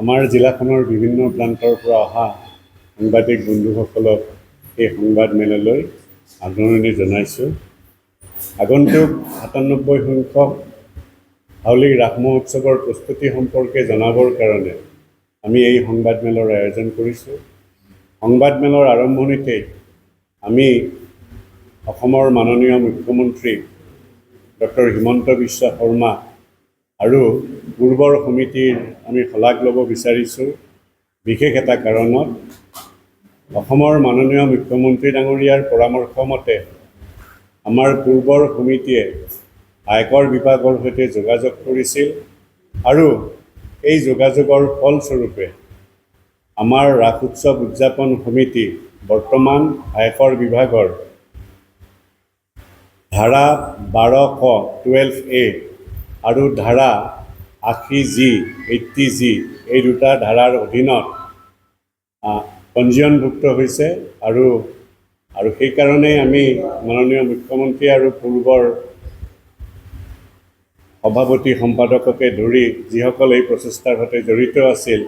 আমাৰ জিলাখনৰ বিভিন্ন প্ৰান্তৰ পৰা অহা সাংবাদিক বন্ধুসকলক এই সংবাদ মেললৈ আদৰণি জনাইছোঁ। আগন্তুক ৯৭ সংখ্যক হাউলীৰ ৰাস মহোৎসৱৰ প্ৰস্তুতি সম্পৰ্কে জনাবৰ কাৰণে আমি এই সংবাদ মেলৰ আয়োজন কৰিছোঁ। সংবাদ মেলৰ আৰম্ভণিতেই আমি অসমৰ মাননীয় মুখ্যমন্ত্ৰী ডক্টৰ হিমন্ত বিশ্ব শৰ্মা আৰু পূৰ্বৰ সমিতিৰ আমি শলাগ ল'ব বিচাৰিছোঁ। বিশেষ এটা কাৰণত অসমৰ মাননীয় মুখ্যমন্ত্ৰী ডাঙৰীয়াৰ পৰামৰ্শ মতে আমাৰ পূৰ্বৰ সমিতিয়ে আয়কৰ বিভাগৰ সৈতে যোগাযোগ কৰিছিল আৰু এই যোগাযোগৰ ফলস্বৰূপে আমাৰ ৰাস উৎসৱ উদযাপন সমিতি বৰ্তমান আয়কৰ বিভাগৰ ধাৰা ১২(ক)(12A) আৰু ধাৰা ৮০G এই দুটা ধাৰাৰ অধীনত পঞ্জীয়নভুক্ত হৈছে আৰু সেইকাৰণেই আমি মাননীয় মুখ্যমন্ত্ৰী আৰু পূৰ্বৰ সভাপতি সম্পাদককে ধৰি যিসকল এই প্ৰচেষ্টাৰ সৈতে জড়িত আছিল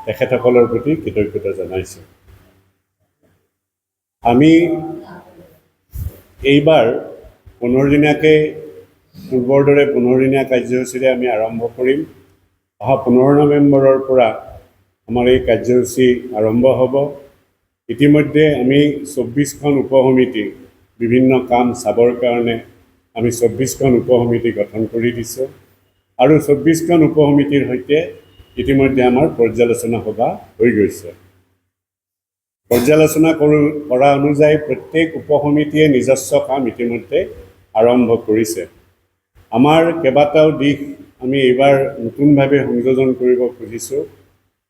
তেখেতসকলৰ প্ৰতি কৃতজ্ঞতা জনাইছোঁ। আমি এইবাৰ ১৫ দিনীয়াকৈ পূৰ্বৰ দৰে ১৫ দিনীয়া কাৰ্যসূচীৰে আমি আৰম্ভ কৰিম। অহা ১৫ নৱেম্বৰৰ পৰা আমাৰ এই কাৰ্যসূচী আৰম্ভ হ'ব। ইতিমধ্যে আমি ২৪খন উপসমিতি বিভিন্ন কাম চাবৰ কাৰণে আমি ২৪খন উপসমিতি গঠন কৰি দিছোঁ আৰু ২৪খন উপসমিতিৰ সৈতে ইতিমধ্যে আমাৰ পৰ্যালোচনা সভা হৈ গৈছে। পৰ্যালোচনা কৰা অনুযায়ী প্ৰত্যেক উপসমিতিয়ে নিজস্ব কাম ইতিমধ্যে আৰম্ভ কৰিছে। আমাৰ কেইবাটাও দিশ আমি এইবাৰ নতুনভাৱে সংযোজন কৰিব খুজিছোঁ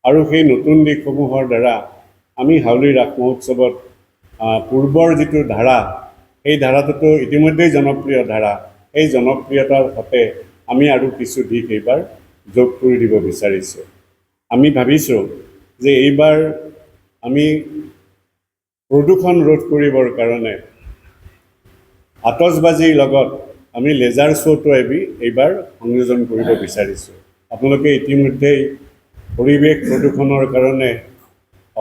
আৰু সেই নতুন দিশসমূহৰ দ্বাৰা আমি হাউলী ৰাস মহোৎসৱত পূৰ্বৰ যিটো ধাৰা সেই ধাৰাটোতো ইতিমধ্যেই জনপ্ৰিয় ধাৰা, এই জনপ্ৰিয়তাৰ সৈতে আমি আৰু কিছু দিশ এইবাৰ যোগ কৰি দিব বিচাৰিছোঁ। আমি ভাবিছোঁ যে এইবাৰ আমি প্ৰদূষণ ৰোধ কৰিবৰ কাৰণে আতচবাজীৰ লগত আমি লেজাৰ শ্ব'টো এইবাৰ সংযোজন কৰিব বিচাৰিছোঁ। আপোনালোকে ইতিমধ্যেই পৰিৱেশ প্ৰদূষণৰ কাৰণে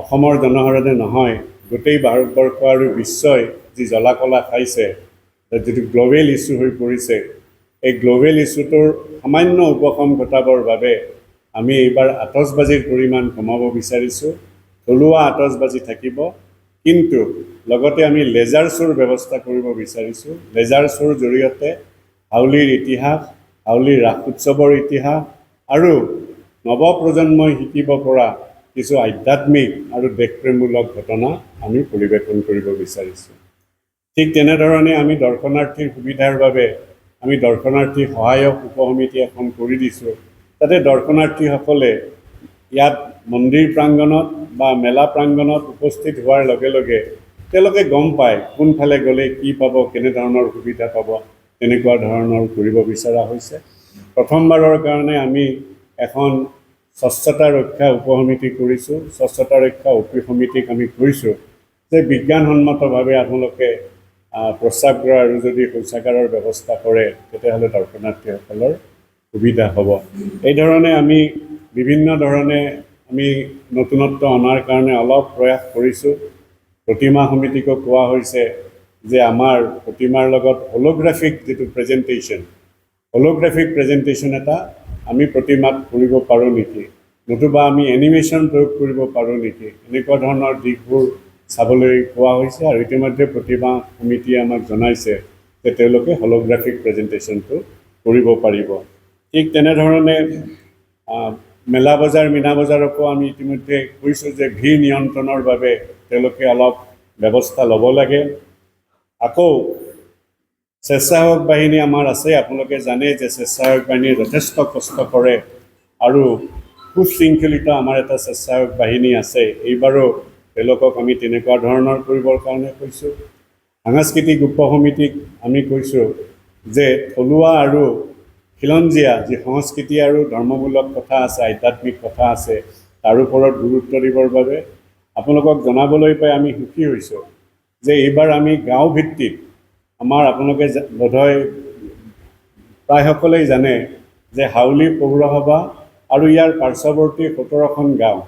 অসমৰ জনসাধাৰণে নহয় গোটেই ভাৰতবৰ্ষ আৰু বিশ্বই যি জ্বলা-কলা খাইছে, যিটো গ্ল'বেল ইছ্যু হৈ পৰিছে, এই গ্ল'বেল ইছ্যুটোৰ সামান্য উপশম ঘটাবৰ বাবে আমি এইবাৰ আতচবাজীৰ পৰিমাণ কমাব বিচাৰিছোঁ। থলুৱা আতচবাজী থাকিব, কিন্তু লগতে আমি লেজাৰ শ্ব'ৰ ব্যৱস্থা কৰিব বিচাৰিছোঁ। লেজাৰ শ্ব'ৰ জৰিয়তে হাউলীৰ ইতিহাস, হাউলীৰ ৰাস উৎসৱৰ ইতিহাস আৰু নৱপ্ৰজন্মই শিকিব পৰা কিছু আধ্যাত্মিক আৰু দেশপ্ৰেমমূলক ঘটনা আমি পৰিৱেশন কৰিব বিচাৰিছোঁ। ঠিক তেনেধৰণে আমি দৰ্শনাৰ্থীৰ সুবিধাৰ বাবে আমি দৰ্শনাৰ্থী সহায়ক উপসমিতি এখন কৰি দিছোঁ, যাতে দৰ্শনাৰ্থীসকলে ইয়াত মন্দিৰ প্ৰাংগণত বা মেলা প্ৰাংগণত উপস্থিত হোৱাৰ লগে লগে তেওঁলোকে গম পায় কোনফালে গ'লে কি পাব, কেনেধৰণৰ সুবিধা পাব, তেনেকুৱা ধৰণৰ কৰিব বিচৰা হৈছে। প্ৰথমবাৰৰ কাৰণে আমি এখন স্বচ্ছতা ৰক্ষা উপসমিতি কৰিছোঁ। স্বচ্ছতা ৰক্ষা উপসমিতিক আমি কৈছোঁ যে বিজ্ঞানসন্মতভাৱে আপোনালোকে প্ৰস্ৰাৱগাৰ আৰু যদি শৌচাগাৰৰ ব্যৱস্থা কৰে তেতিয়াহ'লে দৰ্শনাৰ্থীসকলৰ সুবিধা হ'ব। এই ধৰণে আমি বিভিন্ন ধৰণে আমি নতুনত্ব অনাৰ কাৰণে অলপ প্ৰয়াস কৰিছোঁ। প্ৰতিমা সমিতিকো কোৱা হৈছে যে আমাৰ প্ৰতিমাৰ লগত হলোগ্ৰাফিক যিটো প্ৰেজেণ্টেশ্যন এটা আমি প্ৰতিমাত কৰিব পাৰোঁ নেকি, নতুবা আমি এনিমেশ্যন প্ৰয়োগ কৰিব পাৰোঁ নেকি, এনেকুৱা ধৰণৰ দিশবোৰ চাবলৈ কোৱা হৈছে। আৰু ইতিমধ্যে প্ৰতিমা সমিতিয়ে আমাক জনাইছে যে তেওঁলোকে হলোগ্ৰাফিক প্ৰেজেণ্টেশ্যনটো কৰিব পাৰিব। ঠিক তেনেধৰণে মেলা বজাৰ, মীনা বজাৰকো আমি ইতিমধ্যে কৈছোঁ যে ভিৰ নিয়ন্ত্ৰণৰ বাবে তেওঁলোকে অলপ ব্যৱস্থা ল'ব লাগে। আকৌ স্বেচ্ছাসেৱক বাহিনী আমাৰ আছে, আপোনালোকে জানে যে স্বেচ্ছাসেৱক বাহিনীয়ে যথেষ্ট কষ্ট কৰে আৰু সুশৃংখলিত আমাৰ এটা স্বেচ্ছাসেৱক বাহিনী আছে। এইবাৰো তেওঁলোকক আমি তেনেকুৱা ধৰণৰ কৰিবৰ কাৰণে কৈছোঁ। সাংস্কৃতিক উপসমিতিক আমি কৈছোঁ যে থলুৱা আৰু খিলঞ্জীয়া যি সংস্কৃতি আৰু ধৰ্মমূলক কথা আছে, আধ্যাত্মিক কথা আছে, তাৰ ওপৰত গুৰুত্ব দিবৰ বাবে আপোনালোকক জনাবলৈ পাই আমি সুখী হৈছোঁ যে এইবাৰ আমি গাঁও ভিত্তিক আমাৰ আপোনালোকে বোধহয় প্ৰায় সকলেই জানে যে হাউলী পৌৰসভা আৰু ইয়াৰ পাৰ্শ্বৱৰ্তী 17খন গাঁও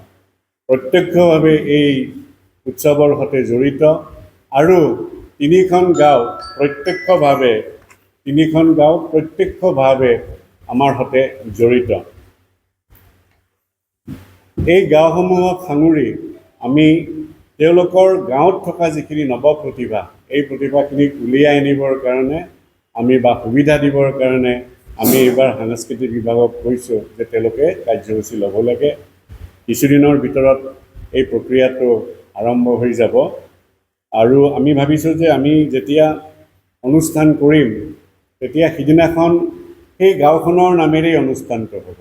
প্ৰত্যক্ষভাৱে এই উৎসৱৰ সৈতে জড়িত আৰু তিনিখন গাঁও প্ৰত্যক্ষভাৱে আমাৰ সৈতে জড়িত। এই গাঁওসমূহক সাঙুৰি আমি তেওঁলোকৰ গাঁৱত থকা যিখিনি নৱ প্ৰতিভা, এই প্ৰতিভাখিনিক উলিয়াই আনিবৰ কাৰণে আমি বা সুবিধা দিবৰ কাৰণে আমি এইবাৰ সাংস্কৃতিক বিভাগক কৈছোঁ যে তেওঁলোকে কাৰ্যসূচী ল'ব লাগে। কিছুদিনৰ ভিতৰত এই প্ৰক্ৰিয়াটো আৰম্ভ হৈ যাব আৰু আমি ভাবিছোঁ যে আমি যেতিয়া অনুষ্ঠান কৰিম তেতিয়া সিদিনাখন সেই গাঁওখনৰ নামেৰেই অনুষ্ঠানটো হ'ব।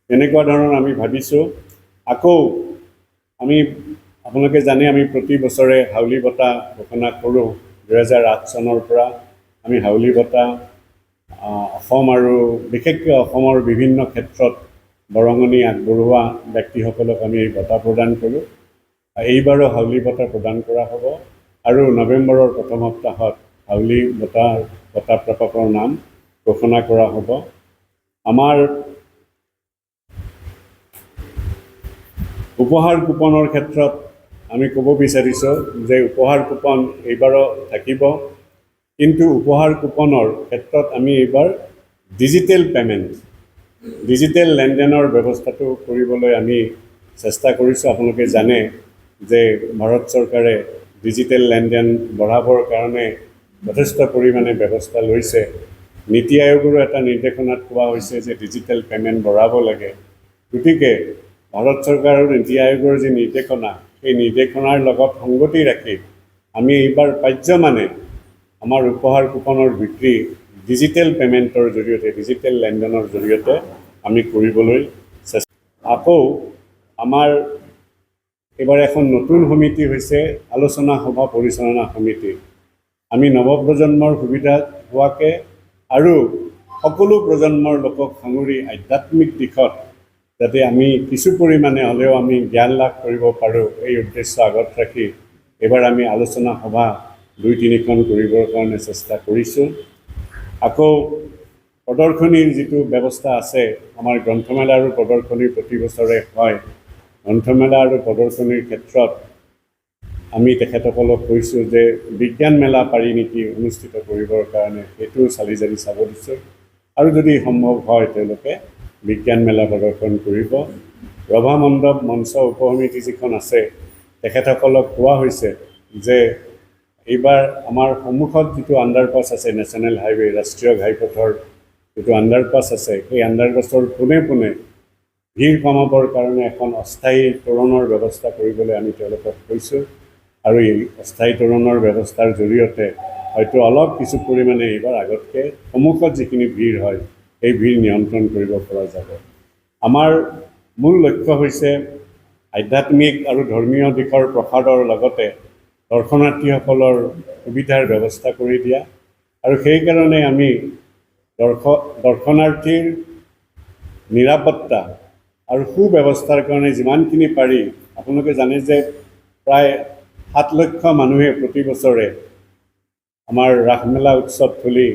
এনেকুৱা ধৰণৰ আমি ভাবিছোঁ। আকৌ আমি আপোনালোকে জানে আমি প্ৰতি বছৰে হাউলি বঁটা ঘোষণা কৰোঁ। 2008 চনৰ পৰা আমি হাউলি বঁটা অসম আৰু বিশেষকৈ অসমৰ বিভিন্ন ক্ষেত্ৰত বৰঙণি আগবঢ়োৱা ব্যক্তিসকলক আমি এই বঁটা প্ৰদান কৰোঁ। এইবাৰো হাউলি বঁটা প্ৰদান কৰা হ'ব আৰু নৱেম্বৰৰ প্ৰথম সপ্তাহত হাউলি বঁটা প্ৰাপকৰ নাম ঘোষণা কৰা হ'ব। আমাৰ উপহাৰ কুপনৰ ক্ষেত্ৰত আমি ক'ব বিচাৰিছোঁ যে উপহাৰ কুপন এইবাৰো থাকিব, কিন্তু উপহাৰ কুপনৰ ক্ষেত্ৰত আমি এইবাৰ ডিজিটেল লেনদেনৰ ব্যৱস্থাটো কৰিবলৈ আমি চেষ্টা কৰিছোঁ। আপোনালোকে জানে যে ভাৰত চৰকাৰে ডিজিটেল লেনদেন বঢ়াবৰ কাৰণে যথেষ্ট পৰিমাণে ব্যৱস্থা লৈছে। নীতি আয়োগৰো এটা নিৰ্দেশনাত কোৱা হৈছে যে ডিজিটেল পে'মেণ্ট বঢ়াব লাগে। গতিকে ভাৰত চৰকাৰ আৰু নীতি আয়োগৰ যি নিৰ্দেশনা, সেই নিৰ্দেশনাৰ লগত সংগতি ৰাখি আমি এইবাৰ পাৰ্যমানে আমাৰ উপহাৰ কুপনৰ বিক্ৰী ডিজিটেল পে'মেণ্টৰ জৰিয়তে, ডিজিটেল লেনদেনৰ জৰিয়তে আমি কৰিবলৈ চেষ্টা। আকৌ আমাৰ এইবাৰ এখন নতুন সমিতি হৈছে আলোচনা সভা পৰিচালনা সমিতি। আমি নৱপ্ৰজন্মৰ সুবিধা হোৱাকৈ আৰু সকলো প্ৰজন্মৰ লোকক সাঙুৰি আধ্যাত্মিক দিশত যাতে আমি কিছু পৰিমাণে হ'লেও আমি জ্ঞান লাভ কৰিব পাৰোঁ, এই উদ্দেশ্য আগত ৰাখি এইবাৰ আমি আলোচনা সভা 2-3খন কৰিবৰ কাৰণে চেষ্টা কৰিছোঁ। আকৌ প্ৰদৰ্শনীৰ যিটো ব্যৱস্থা আছে, আমাৰ গ্ৰন্থমেলা আৰু প্ৰদৰ্শনী প্ৰতি বছৰে হয়। গ্ৰন্থমেলা আৰু প্ৰদৰ্শনীৰ ক্ষেত্ৰত আমি তেখেতসকলক কৈছোঁ যে বিজ্ঞান মেলা পাৰি নেকি অনুষ্ঠিত কৰিবৰ কাৰণে, সেইটোও চালি জাৰি চাব দিছোঁ। আৰু যদি সম্ভৱ হয় তেওঁলোকে বিজ্ঞান মেলা প্ৰদৰ্শন কৰিব। ৰভা মণ্ডপ মঞ্চ উপসমিতি যিখন আছে, তেখেতসকলক কোৱা হৈছে যে এইবাৰ আমাৰ সন্মুখত যিটো আণ্ডাৰপাছ আছে, নেশ্যনেল হাইৱে, ৰাষ্ট্ৰীয় ঘাইপথৰ যিটো আণ্ডাৰপাছ আছে, সেই আণ্ডাৰপাছৰ পোনে পোনে ভিৰ কমাবৰ কাৰণে এখন অস্থায়ী তোৰণৰ ব্যৱস্থা কৰিবলৈ আমি তেওঁলোকক কৈছোঁ। আৰু এই অস্থায়ী তোৰণৰ ব্যৱস্থাৰ জৰিয়তে হয়তো অলপ কিছু পৰিমাণে এইবাৰ আগতকৈ সন্মুখত যিখিনি ভিৰ হয়, এই ভিৰ নিয়ন্ত্ৰণ কৰিব পৰা যাব। আমাৰ মূল লক্ষ্য হৈছে আধ্যাত্মিক আৰু ধৰ্মীয় দিশৰ প্ৰসাৰৰ লগতে দৰ্শনাৰ্থীসকলৰ সুবিধাৰ ব্যৱস্থা কৰি দিয়া। আৰু সেইকাৰণে আমি দৰ্শনাৰ্থীৰ নিৰাপত্তা আৰু সুব্যৱস্থাৰ কাৰণে যিমানখিনি পাৰি, আপোনালোকে জানে যে প্ৰায় 7 লক্ষ মানুহে প্ৰতি বছৰে আমাৰ ৰাসমেলা উৎসৱথলী,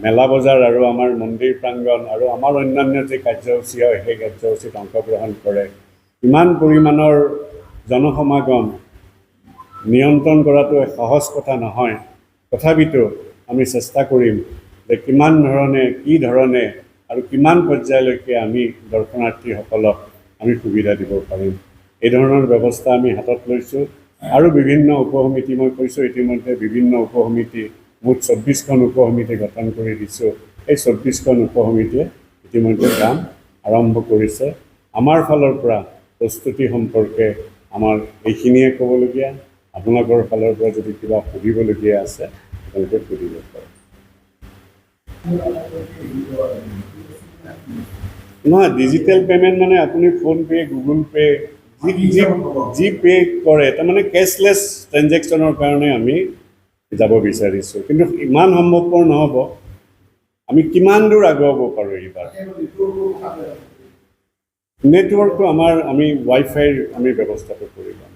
মেলা বজাৰ আৰু আমাৰ মন্দিৰ প্ৰাংগণ আৰু আমাৰ অন্যান্য যে কাৰ্যসূচী হয়, সেই কাৰ্যসূচীত অংশগ্ৰহণ কৰে। ইমান পৰিমাণৰ জনসমাগম নিয়ন্ত্ৰণ কৰাটো সহজ কথা নহয়। তথাপিতো আমি চেষ্টা কৰিম যে কিমান ধৰণে, কি ধৰণে আৰু কিমান পৰ্যায়লৈকে আমি দৰ্শনাৰ্থীসকলক আমি সুবিধা দিব পাৰিম, এই ধৰণৰ ব্যৱস্থা আমি হাতত লৈছোঁ। আৰু বিভিন্ন উপসমিতি, মই কৈছোঁ ইতিমধ্যে বিভিন্ন উপসমিতি, মুঠ 24খন উপসমিতি গঠন কৰি দিছোঁ। এই 24খন উপসমিতিয়ে ইতিমধ্যে কাম আৰম্ভ কৰিছে। আমাৰ ফালৰ পৰা প্ৰস্তুতি সম্পৰ্কে আমাৰ এইখিনিয়ে ক'বলগীয়া। আপোনালোকৰ ফালৰ পৰা যদি কিবা সুধিবলগীয়া আছে আপোনালোকে সুধিব পাৰে। নহয়, ডিজিটেল পে'মেণ্ট মানে আপুনি ফোনপে', গুগল পে' যি পে' কৰে, তাৰমানে কেছলেছ ট্ৰেনজেকশ্যনৰ কাৰণে আমি যাব বিচাৰিছোঁ। কিন্তু ইমান সম্ভৱপৰ নহ'ব। আমি কিমান দূৰ আগুৱাব পাৰোঁ এইবাৰ? নেটৱৰ্কটো আমি ৱাইফাইৰ আমি ব্যৱস্থাটো কৰি ল'ম।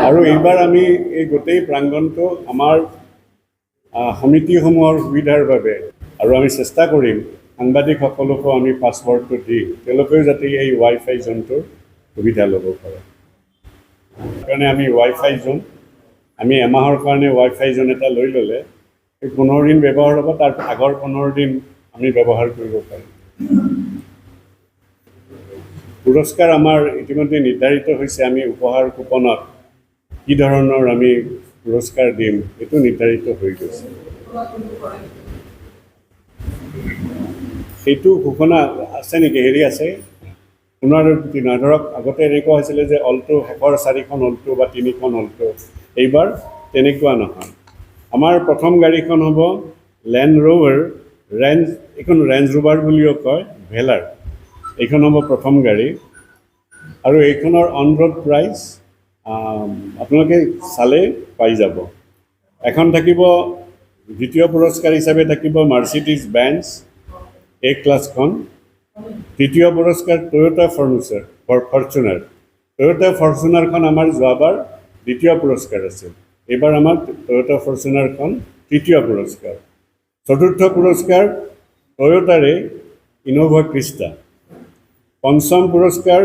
আৰু এইবাৰ আমি এই গোটেই প্ৰাংগণটো আমাৰ সমিতিসমূহৰ সুবিধাৰ বাবে আৰু আমি চেষ্টা কৰিম সাংবাদিকসকলকো আমি পাছৱৰ্ডটো দি তেওঁলোকেও যাতে এই ৱাইফাই জোনটোৰ সুবিধা ল'ব পাৰে। সেইকাৰণে আমি ৱাইফাই জোন আমি এমাহৰ কাৰণে ৱাইফাই জোন এটা লৈ ল'লে এই 15 দিন ব্যৱহাৰ হ'ব, তাৰ আগৰ 15 দিন আমি ব্যৱহাৰ কৰিব পাৰিম। পুৰস্কাৰ আমাৰ ইতিমধ্যে নিৰ্ধাৰিত হৈছে। আমি উপহাৰ কুপনত কি ধৰণৰ আমি পুৰস্কাৰ দিম এইটো নিৰ্ধাৰিত হৈ গৈছে। সেইটো ঘোষণা আছে নেকি? হেৰি আছে পুনৰাবৃত্তি নহয়। ধৰক আগতে এনেকুৱা হৈছিলে যে অলটো শেষৰ 4খন অলটো বা 3খন অলটো, এইবাৰ তেনেকুৱা নহয়। আমাৰ প্ৰথম গাড়ীখন হ'ব লেণ্ড ৰ'ভাৰ এইখন ৰেঞ্জ ৰ'ভাৰ বুলিও কয়, ভেলাৰ। এইখন হ'ব প্ৰথম গাড়ী আৰু এইখনৰ অন ৰোড প্ৰাইচ আপোনালোকে চালে পাই যাব। এখন থাকিব দ্বিতীয় পুৰস্কাৰ হিচাপে থাকিব মাৰ্চিডিজ বেঞ্জ এ ক্লাছখন। তৃতীয় পুৰস্কাৰ টয়োটা ফৰ্চুনাৰ। টয়োটা ফৰ্চুনাৰখন আমাৰ যোৱাবাৰ দ্বিতীয় পুৰস্কাৰ আছিল, এইবাৰ আমাৰ টয়োটা ফৰ্চুনাৰখন তৃতীয় পুৰস্কাৰ। চতুৰ্থ পুৰস্কাৰ টয়োটাৰে ইনোভা ক্ৰিষ্টা। পঞ্চম পুৰস্কাৰ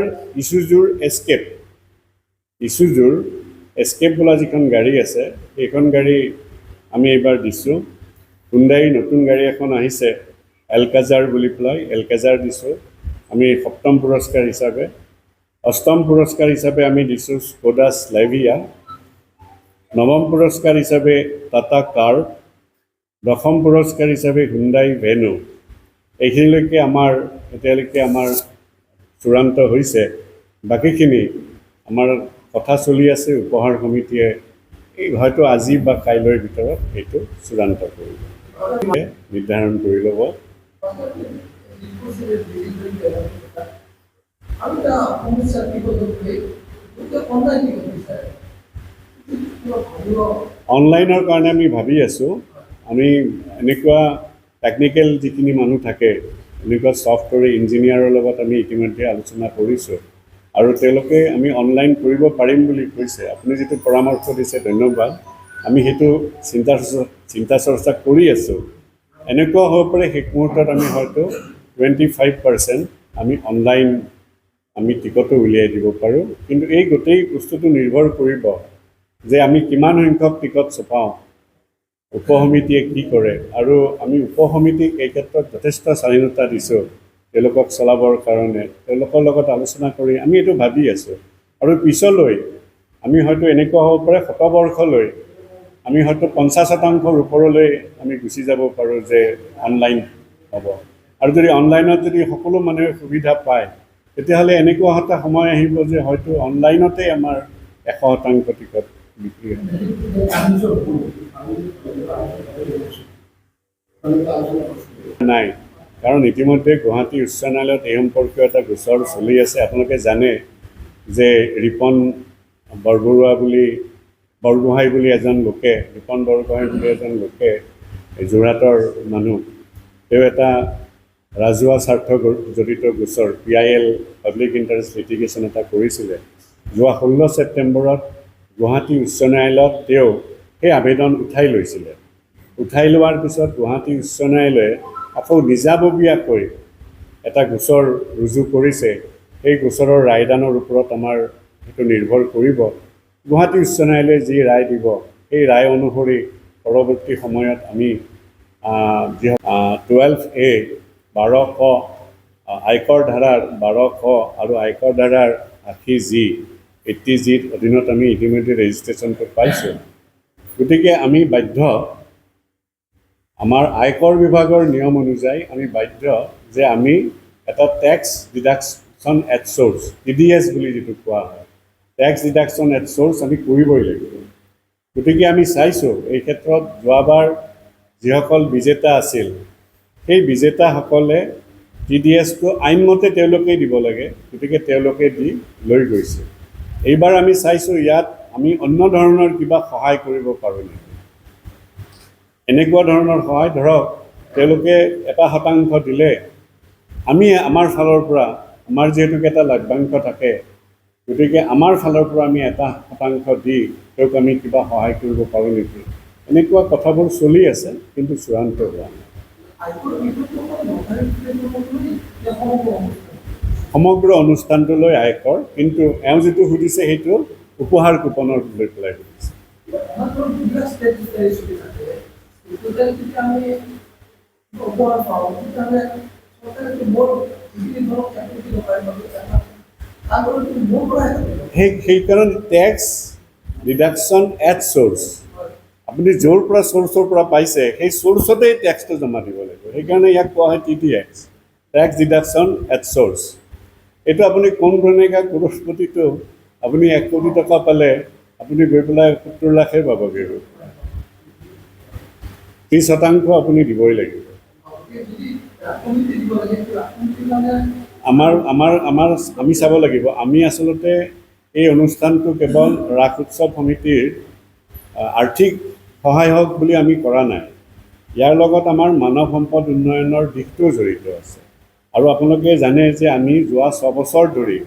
ইছুজুৰ এস্কেপ বোলা যিখন গাড়ী আছে সেইখন গাড়ী আমি এইবাৰ দিছোঁ। হুণ্ডাই নতুন গাড়ী এখন আহিছে এলকাজাৰ বুলি পেলাই, এলকাজাৰ দিছোঁ আমি সপ্তম পুৰস্কাৰ হিচাপে। অষ্টম পুৰস্কাৰ হিচাপে আমি দিছোঁ স্কোডা স্লাভিয়া। নৱম পুৰস্কাৰ হিচাপে টাটা কাৰ। দশম পুৰস্কাৰ হিচাপে হুণ্ডাই ভেনু। এইখিনিলৈকে এতিয়ালৈকে আমাৰ চূড়ান্ত হৈছে। বাকীখিনি আমাৰ কথা চলি আছে। উপহাৰ সমিতিয়ে হয়তো আজি বা কাইলৈৰ ভিতৰত এইটো চূড়ান্ত কৰিব, নিৰ্ধাৰণ কৰি ল'ব। অনলাইনৰ কাৰণে আমি ভাবি আছোঁ। আমি এনেকুৱা টেকনিকেল যিখিনি মানুহ থাকে, এনেকুৱা ছফ্টৱেৰ ইঞ্জিনিয়াৰৰ লগত আমি ইতিমধ্যে আলোচনা কৰিছোঁ আৰু তেওঁলোকে আমি অনলাইন কৰিব পাৰিম বুলি কৈছে। আপুনি যিটো পৰামৰ্শ দিছে ধন্যবাদ। আমি সেইটো চিন্তা চৰ্চা কৰি আছোঁ। এনেকুৱা হ'ব পাৰে শেষ মুহূৰ্তত আমি হয়তো 25% আমি অনলাইন আমি টিকটো উলিয়াই দিব পাৰোঁ। কিন্তু এই গোটেই বস্তুটো নিৰ্ভৰ কৰিব যে আমি কিমান সংখ্যক টিকট ছপাওঁ, উপসমিতিয়ে কি কৰে। আৰু আমি উপসমিতিক এই ক্ষেত্ৰত যথেষ্ট স্বাধীনতা দিছোঁ তেওঁলোকক চলাবৰ কাৰণে। তেওঁলোকৰ লগত আলোচনা কৰি আমি এইটো ভাবি আছোঁ। আৰু পিছলৈ আমি হয়তো এনেকুৱা হ'ব পাৰে শতবৰ্ষলৈ আমি হয়তো 50% ওপৰলৈ আমি গুচি যাব পাৰোঁ যে অনলাইন হ'ব। আৰু যদি অনলাইনত যদি সকলো মানুহে সুবিধা পায় তেতিয়াহ'লে এনেকুৱা এটা সময় আহিব যে হয়তো অনলাইনতে আমাৰ 100% টিকট বিক্ৰী হ'ব। নাই, কাৰণ ইতিমধ্যে গুৱাহাটী উচ্চ ন্যায়ালয়ত এই সম্পৰ্কীয় এটা গোচৰ চলি আছে। আপোনালোকে জানে যে ৰিপন বৰগোহাঁই বুলি এজন লোকে, ৰিপন বৰগোহাঁই বুলি এজন লোকে, যোৰহাটৰ মানুহ, তেওঁ এটা ৰাজহুৱা স্বাৰ্থ জড়িত গোচৰ PIL পাব্লিক ইণ্টাৰেষ্ট লিটিগেশ্যন এটা কৰিছিলে। যোৱা 16 ছেপ্টেম্বৰত গুৱাহাটী উচ্চ ন্যায়ালয়ত তেওঁ সেই আবেদন উঠাই লৈছিলে। উঠাই লোৱাৰ পিছত গুৱাহাটী উচ্চ ন্যায়ালয়ে আকৌ নিজাববীয়াকৈ এটা গোচৰ ৰুজু কৰিছে। সেই গোচৰৰ ৰায়দানৰ ওপৰত আমাৰ সেইটো নিৰ্ভৰ কৰিব। গুৱাহাটী উচ্চ ন্যায়ালয়ে যি ৰায় দিব সেই ৰায় অনুসৰি পৰৱৰ্তী সময়ত আমি 12A 12 আয়কৰ ধাৰাৰ 12 আৰু আয়কৰ ধাৰাৰ 80G অধীনত আমি ইতিমধ্যে ৰেজিষ্ট্ৰেশ্যনটো পাইছোঁ। গতিকে আমি বাধ্য, আমাৰ আয়কৰ বিভাগৰ নিয়ম অনুযায়ী আমি বাধ্য যে আমি এটা tax deduction at source, TDS বুলি যিটো কোৱা হয়, টেক্স ডিডাকশ্যন এট চ'ৰ্চ আমি কৰিবই লাগিব। গতিকে আমি চাইছোঁ এই ক্ষেত্ৰত যোৱাবাৰ যিসকল বিজেতা আছিল সেই বিজেতাসকলে TDSটো আইনমতে তেওঁলোকেই দিব লাগে, গতিকে তেওঁলোকে দি লৈ গৈছে। এইবাৰ আমি চাইছোঁ ইয়াত আমি অন্য ধৰণৰ কিবা সহায় কৰিব পাৰোঁ নেকি। এনেকুৱা ধৰণৰ সহায়, ধৰক তেওঁলোকে 1% দিলে আমি আমাৰ ফালৰ পৰা, আমাৰ যিহেতুকে এটা লভ্যাংশ থাকে, গতিকে আমাৰ ফালৰ পৰা আমি 1% দি তেওঁক আমি কিবা সহায় কৰিব পাৰোঁ নেকি। এনেকুৱা কথাবোৰ চলি আছে, কিন্তু চূড়ান্ত হোৱা নাই। সমগ্ৰ অনুষ্ঠানটোলৈ আয়কৰ, কিন্তু এওঁ যিটো সুধিছে সেইটো উপহাৰ কুপনৰ লৈ পেলাই সুধিছে। সেইকাৰণে টেক্স ডিডাকশ্যন এট চ'ৰ্চ, আপুনি য'ৰ পৰা চ'ৰ্চৰ পৰা পাইছে সেই চ'ৰ্চতেই টেক্সটো জমা দিব লাগিব। সেইকাৰণে ইয়াক কোৱা হয় TDX, tax deduction at source. এইটো আপুনি কোন ধৰণেকা কৰোড়পতিটো আপুনি 1 কোটি টকা পালে আপুনি গৈ পেলাই 70 লাখহে পাবগৈ, 30% আপুনি দিবই লাগিব। আমি চাব লাগিব, আমি আচলতে এই অনুষ্ঠানটো কেৱল ৰাস উৎসৱ সমিতিৰ আৰ্থিক সহায় হওক বুলি আমি কৰা নাই। ইয়াৰ লগত আমাৰ মানৱ সম্পদ উন্নয়নৰ দিশটোও জড়িত আছে। আৰু আপোনালোকে জানে যে আমি যোৱা 6 বছৰ ধৰি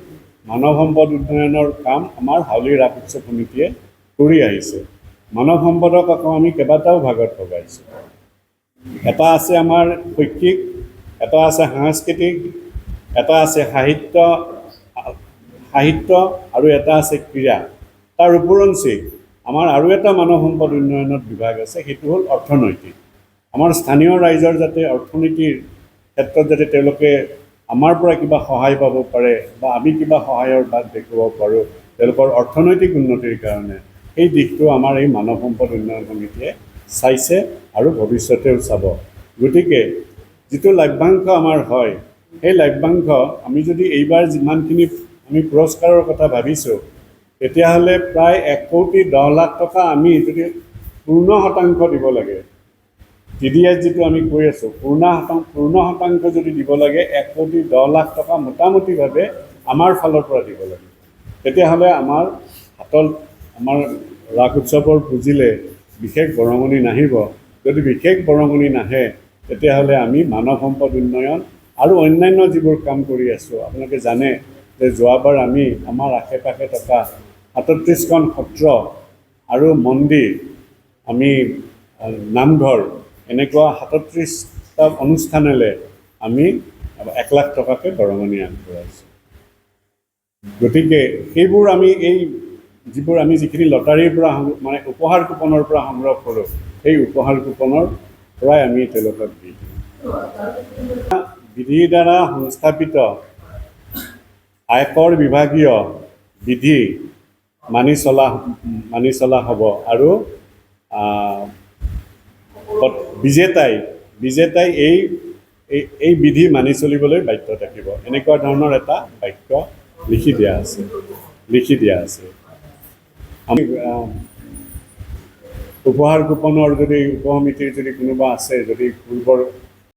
মানৱ সম্পদ উন্নয়নৰ কাম আমাৰ হাউলি ৰাস উৎসৱ সমিতিয়ে কৰি আহিছে। মানৱ সম্পদক আকৌ আমি কেইবাটাও ভাগত ভগাইছোঁ। এটা আছে আমাৰ শৈক্ষিক, এটা আছে সাংস্কৃতিক, এটা আছে সাহিত্য আৰু এটা আছে ক্ৰীড়া। তাৰ উপৰঞ্চি আমাৰ আৰু এটা মানৱ সম্পদ উন্নয়নৰ বিভাগ আছে, সেইটো হ'ল অৰ্থনৈতিক। আমাৰ স্থানীয় ৰাইজৰ যাতে অৰ্থনীতিৰ ক্ষেত্ৰত যাতে তেওঁলোকে আমাৰ পৰা কিবা সহায় পাব পাৰে বা আমি কিবা সহায়ৰ বাট দেখুৱাব পাৰোঁ তেওঁলোকৰ অৰ্থনৈতিক উন্নতিৰ কাৰণে, সেই দিশটো আমাৰ এই মানৱ সম্পদ উন্নয়ন সমিতিয়ে চাইছে আৰু ভৱিষ্যতেও চাব। গতিকে যিটো লভ্যাংশ আমাৰ হয়, সেই লভ্যাংশ আমি যদি এইবাৰ যিমানখিনি আমি পুৰস্কাৰৰ কথা ভাবিছোঁ, তেতিয়াহ'লে প্ৰায় 1,10,00,000 টকা আমি যদি পূৰ্ণ শতাংশ দিব লাগে, TDS যিটো আমি কৈ আছোঁ, পূৰ্ণ শতাংশ যদি দিব লাগে 1,10,00,000 টকা মোটামুটিভাৱে আমাৰ ফালৰ পৰা দিব লাগে। তেতিয়াহ'লে আমাৰ হাতত আমাৰ ৰাস উৎসৱৰ পুঁজিলে বিশেষ বৰঙণি নাহিব। যদি বিশেষ বৰঙণি নাহে, তেতিয়াহ'লে আমি মানৱ সম্পদ উন্নয়ন আৰু অন্যান্য যিবোৰ কাম কৰি আছোঁ, আপোনালোকে জানে যে যোৱাবাৰ আমি আমাৰ আশে পাশে থকা 37খন সত্ৰ আৰু মন্দিৰ, আমি নামঘৰ, এনেকুৱা 37টা অনুষ্ঠানেৰে আমি 1 লাখ টকাকৈ বৰঙণি আগবঢ়াইছোঁ। গতিকে সেইবোৰ আমি যিবোৰ আমি যিখিনি লটাৰীৰ পৰা মানে উপহাৰ কুপনৰ পৰা সংগ্ৰহ কৰোঁ, সেই উপহাৰ কুপনৰ পৰাই আমি তেওঁলোকক দি দিওঁ। বিধিৰ দ্বাৰা সংস্থাপিত আয়কৰ বিভাগীয় বিধি মানি চলা হ'ব আৰু বিজেতাই এই বিধি মানি চলিবলৈ বাধ্য থাকিব। এনেকুৱা ধৰণৰ এটা বাক্য লিখি দিয়া আছে। আমি উপহাৰ কুপনৰ যদি উপসমিতিৰ যদি কোনোবা আছে, যদি পূৰ্বৰ